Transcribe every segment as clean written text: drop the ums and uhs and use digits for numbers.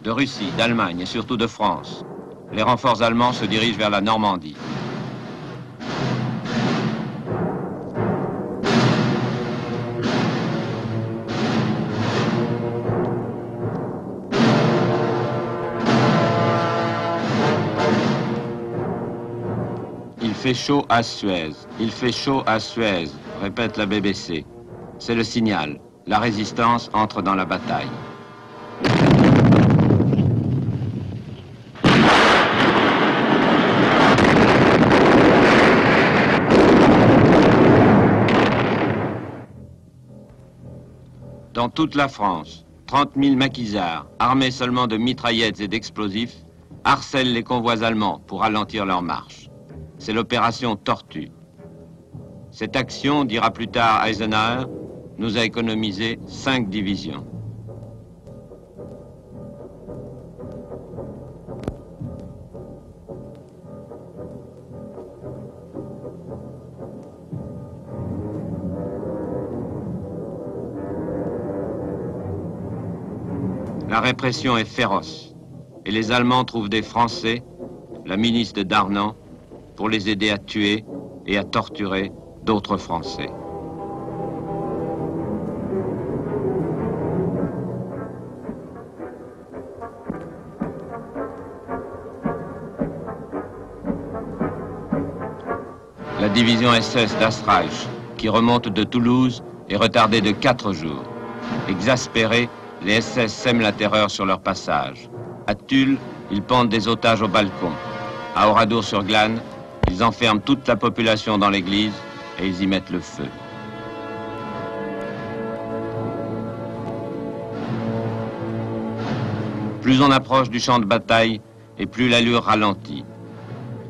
de Russie, d'Allemagne et surtout de France. Les renforts allemands se dirigent vers la Normandie. Il fait chaud à Suez. Il fait chaud à Suez, répète la BBC. C'est le signal. La résistance entre dans la bataille. Dans toute la France, 30 000 maquisards, armés seulement de mitraillettes et d'explosifs, harcèlent les convois allemands pour ralentir leur marche. C'est l'opération Tortue. Cette action, dira plus tard Eisenhower, nous a économisé 5 divisions. La répression est féroce et les Allemands trouvent des Français, la milice de Darnand, pour les aider à tuer et à torturer d'autres Français. La division SS d'Asreich, qui remonte de Toulouse, est retardée de 4 jours. Exaspérés, les SS sèment la terreur sur leur passage. À Tulle, ils pendent des otages au balcon. À Oradour-sur-Glane, ils enferment toute la population dans l'église et ils y mettent le feu. Plus on approche du champ de bataille et plus l'allure ralentit.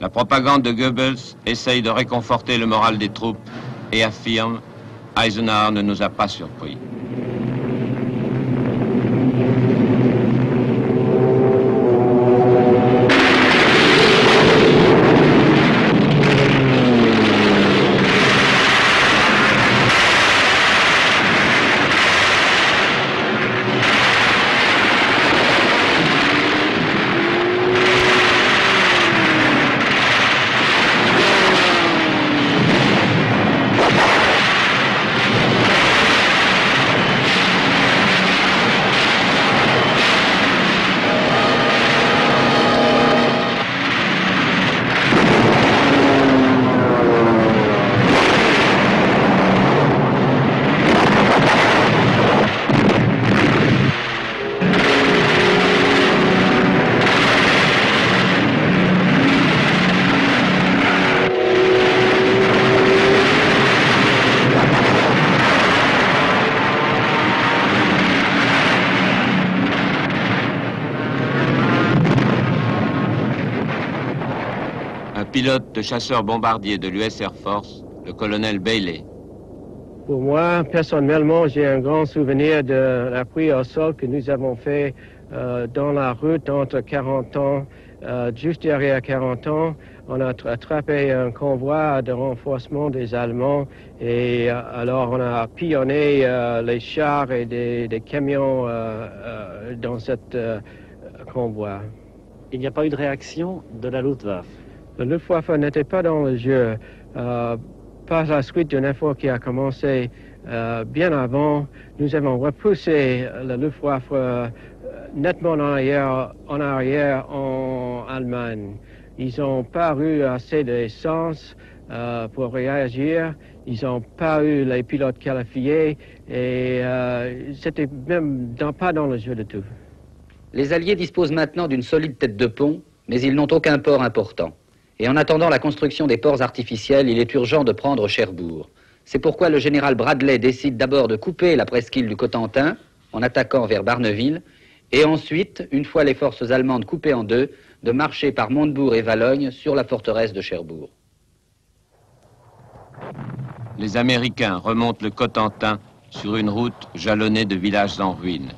La propagande de Goebbels essaye de réconforter le moral des troupes et affirme « Eisenhower ne nous a pas surpris ». Pilote de chasseurs-bombardiers de l'US Air Force, le colonel Bailey. Pour moi, personnellement, j'ai un grand souvenir de l'appui au sol que nous avons fait dans la route entre 40 ans, juste derrière 40 ans. On a attrapé un convoi de renforcement des Allemands et alors on a pillonné les chars et des camions dans cette convoi. Il n'y a pas eu de réaction de la Luftwaffe? Le Luftwaffe n'était pas dans le jeu. Par la suite d'un effort qui a commencé bien avant, nous avons repoussé le Luftwaffe nettement en arrière en Allemagne. Ils n'ont pas eu assez d'essence pour réagir. Ils n'ont pas eu les pilotes qualifiés et c'était même pas dans le jeu de tout. Les Alliés disposent maintenant d'une solide tête de pont, mais ils n'ont aucun port important. Et en attendant la construction des ports artificiels, il est urgent de prendre Cherbourg. C'est pourquoi le général Bradley décide d'abord de couper la presqu'île du Cotentin en attaquant vers Barneville, et ensuite, une fois les forces allemandes coupées en deux, de marcher par Montebourg et Valognes sur la forteresse de Cherbourg. Les Américains remontent le Cotentin sur une route jalonnée de villages en ruine.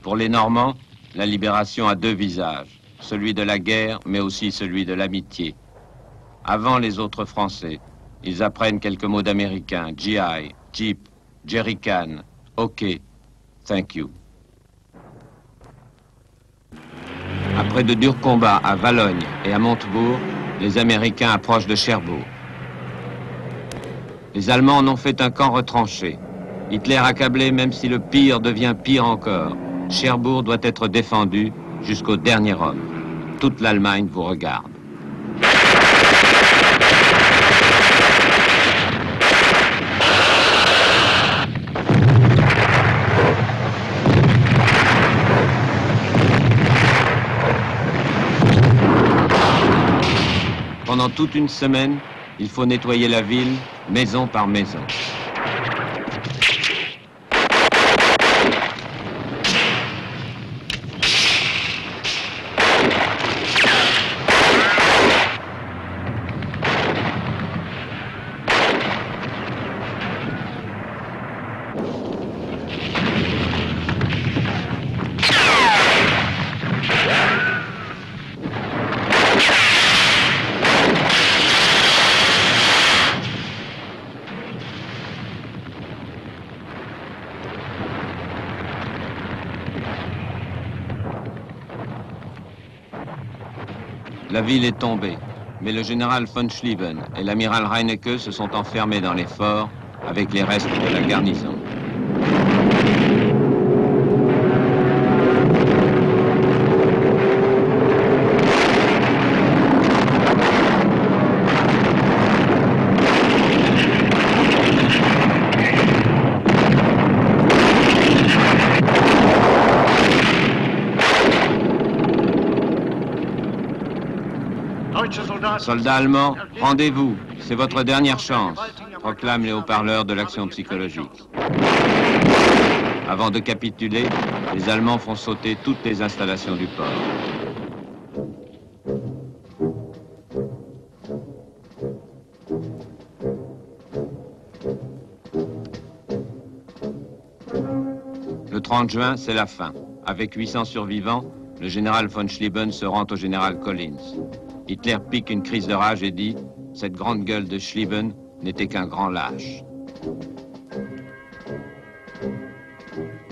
Pour les Normands, la libération a deux visages, celui de la guerre, mais aussi celui de l'amitié. Avant les autres Français, ils apprennent quelques mots d'américain, GI, Jeep, Jerrycan, OK, thank you. Après de durs combats à Valognes et à Montebourg, les Américains approchent de Cherbourg. Les Allemands en ont fait un camp retranché. Hitler accablé, même si le pire devient pire encore. Cherbourg doit être défendu jusqu'au dernier homme. Toute l'Allemagne vous regarde. Pendant toute une semaine, il faut nettoyer la ville, maison par maison. La ville est tombée, mais le général von Schlieven et l'amiral Reinecke se sont enfermés dans les forts avec les restes de la garnison. Soldats allemands, rendez-vous, c'est votre dernière chance, proclament les haut-parleurs de l'action psychologique. Avant de capituler, les Allemands font sauter toutes les installations du port. Le 30 juin, c'est la fin. Avec 800 survivants, le général von Schlieven se rend au général Collins. Hitler pique une crise de rage et dit « Cette grande gueule de Schlieven n'était qu'un grand lâche ».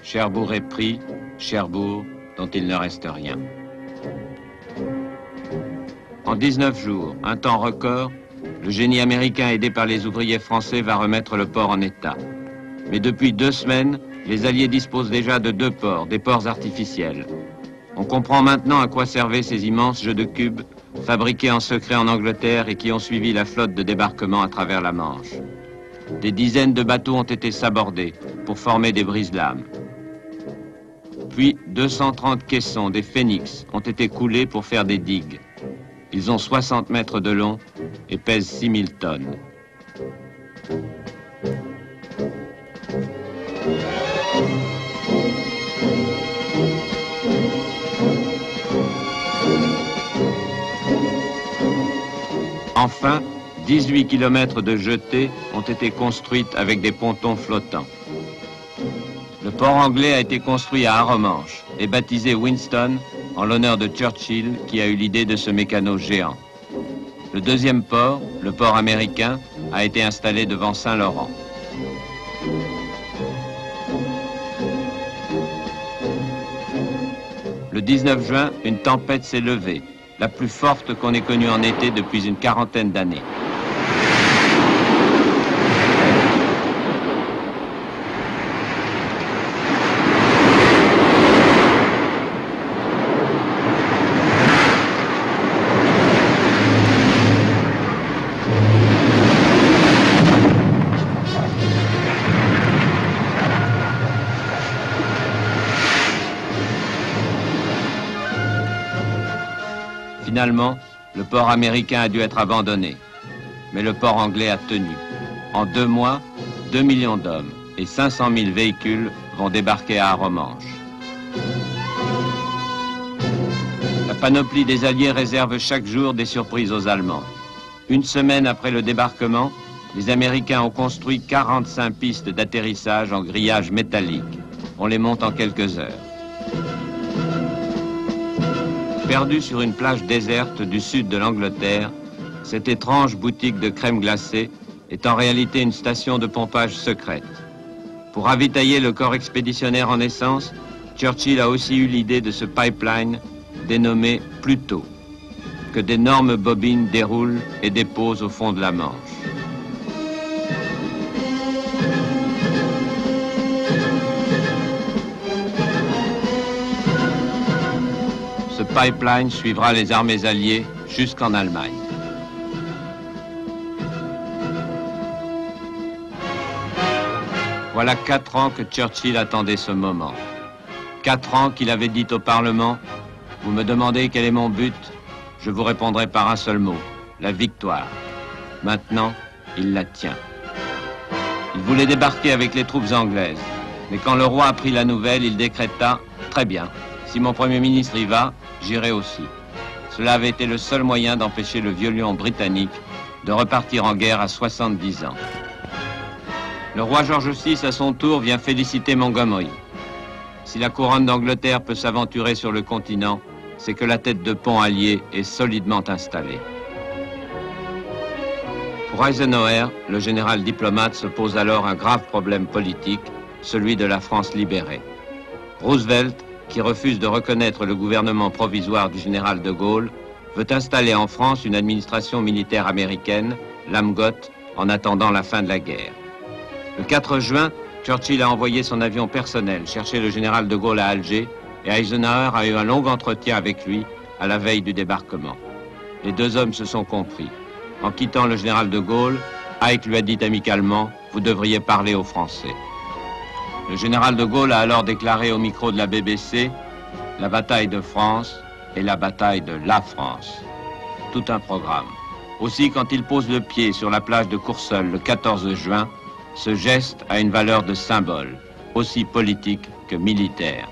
Cherbourg est pris, Cherbourg dont il ne reste rien. En 19 jours, un temps record, le génie américain aidé par les ouvriers français va remettre le port en état. Mais depuis 2 semaines, les Alliés disposent déjà de 2 ports, des ports artificiels. On comprend maintenant à quoi servaient ces immenses jeux de cubes fabriqués en secret en Angleterre et qui ont suivi la flotte de débarquement à travers la Manche. Des dizaines de bateaux ont été sabordés pour former des brise-lames. Puis 230 caissons, des Phénix, ont été coulés pour faire des digues. Ils ont 60 mètres de long et pèsent 6000 tonnes. Enfin, 18 kilomètres de jetées ont été construites avec des pontons flottants. Le port anglais a été construit à Arromanches et baptisé Winston en l'honneur de Churchill qui a eu l'idée de ce mécano géant. Le deuxième port, le port américain, a été installé devant Saint-Laurent. Le 19 juin, une tempête s'est levée, la plus forte qu'on ait connue en été depuis une 40aine d'années. Finalement, le port américain a dû être abandonné. Mais le port anglais a tenu. En 2 mois, 2 millions d'hommes et 500 000 véhicules vont débarquer à Arromanches. La panoplie des Alliés réserve chaque jour des surprises aux Allemands. Une semaine après le débarquement, les Américains ont construit 45 pistes d'atterrissage en grillage métallique. On les monte en quelques heures. Perdu sur une plage déserte du sud de l'Angleterre, cette étrange boutique de crème glacée est en réalité une station de pompage secrète. Pour ravitailler le corps expéditionnaire en essence, Churchill a aussi eu l'idée de ce pipeline dénommé Pluto, que d'énormes bobines déroulent et déposent au fond de la Manche. Ce pipeline suivra les armées alliées jusqu'en Allemagne. Voilà 4 ans que Churchill attendait ce moment. 4 ans qu'il avait dit au Parlement, « Vous me demandez quel est mon but, je vous répondrai par un seul mot, la victoire. » Maintenant, il la tient. Il voulait débarquer avec les troupes anglaises, mais quand le roi apprit la nouvelle, il décréta, « Très bien, si mon Premier ministre y va, j'irai aussi. » Cela avait été le seul moyen d'empêcher le vieux lion britannique de repartir en guerre à 70 ans. Le roi George VI, à son tour, vient féliciter Montgomery. Si la couronne d'Angleterre peut s'aventurer sur le continent, c'est que la tête de pont alliée est solidement installée. Pour Eisenhower, le général diplomate se pose alors un grave problème politique, celui de la France libérée. Roosevelt, qui refuse de reconnaître le gouvernement provisoire du général de Gaulle, veut installer en France une administration militaire américaine, l'AMGOT, en attendant la fin de la guerre. Le 4 juin, Churchill a envoyé son avion personnel chercher le général de Gaulle à Alger et Eisenhower a eu un long entretien avec lui à la veille du débarquement. Les deux hommes se sont compris. En quittant le général de Gaulle, Ike lui a dit amicalement « Vous devriez parler aux Français ». Le général de Gaulle a alors déclaré au micro de la BBC « La bataille de France est la bataille de la France ». Tout un programme. Aussi, quand il pose le pied sur la plage de Courseulles le 14 juin, ce geste a une valeur de symbole, aussi politique que militaire.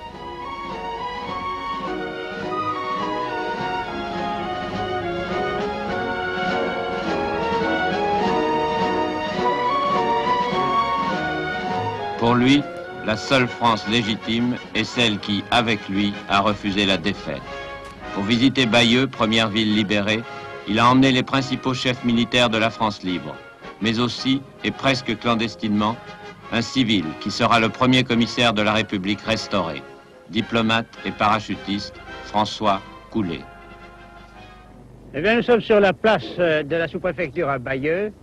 Pour lui, la seule France légitime est celle qui, avec lui, a refusé la défaite. Pour visiter Bayeux, première ville libérée, il a emmené les principaux chefs militaires de la France libre, mais aussi, et presque clandestinement, un civil qui sera le premier commissaire de la République restaurée, diplomate et parachutiste, François Coulet. Eh bien, nous sommes sur la place de la sous-préfecture à Bayeux,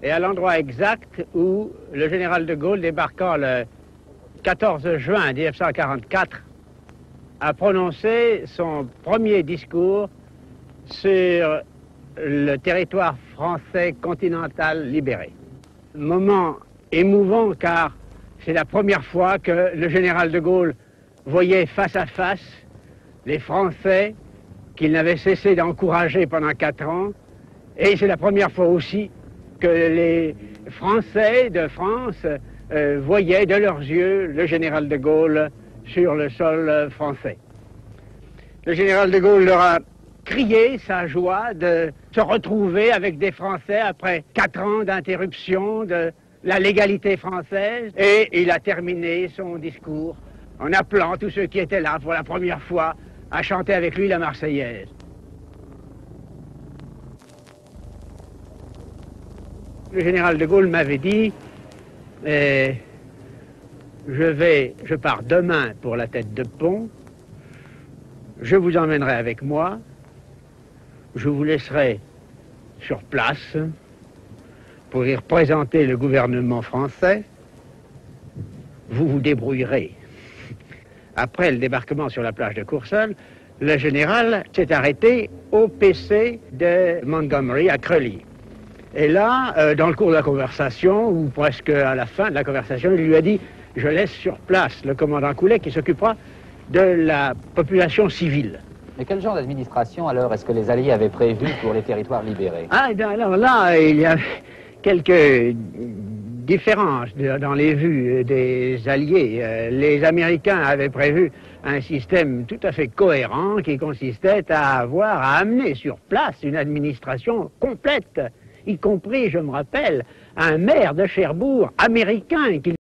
et à l'endroit exact où le général de Gaulle, débarquant le 14 juin 1944, a prononcé son premier discours sur le territoire français continental libéré. Moment émouvant car c'est la première fois que le général de Gaulle voyait face à face les Français qu'il n'avait cessé d'encourager pendant 4 ans, et c'est la première fois aussi que les Français de France voyaient de leurs yeux le général de Gaulle sur le sol français. Le général de Gaulle leur a crié sa joie de se retrouver avec des Français après 4 ans d'interruption de la légalité française, et il a terminé son discours en appelant tous ceux qui étaient là pour la première fois à chanter avec lui la Marseillaise. Le général de Gaulle m'avait dit je pars demain pour la tête de pont, je vous emmènerai avec moi, je vous laisserai sur place pour y représenter le gouvernement français, vous vous débrouillerez. Après le débarquement sur la plage de Courseulles, le général s'est arrêté au PC de Montgomery à Creully. Et là, dans le cours de la conversation, ou presque à la fin de la conversation, il lui a dit « Je laisse sur place le commandant Coulet qui s'occupera de la population civile. » Mais quel genre d'administration, alors, est-ce que les Alliés avaient prévu pour les territoires libérés? Ah, bien, alors là, il y a quelques différences dans les vues des Alliés. Les Américains avaient prévu un système tout à fait cohérent qui consistait à amener sur place une administration complète, y compris, je me rappelle, un maire de Cherbourg américain qui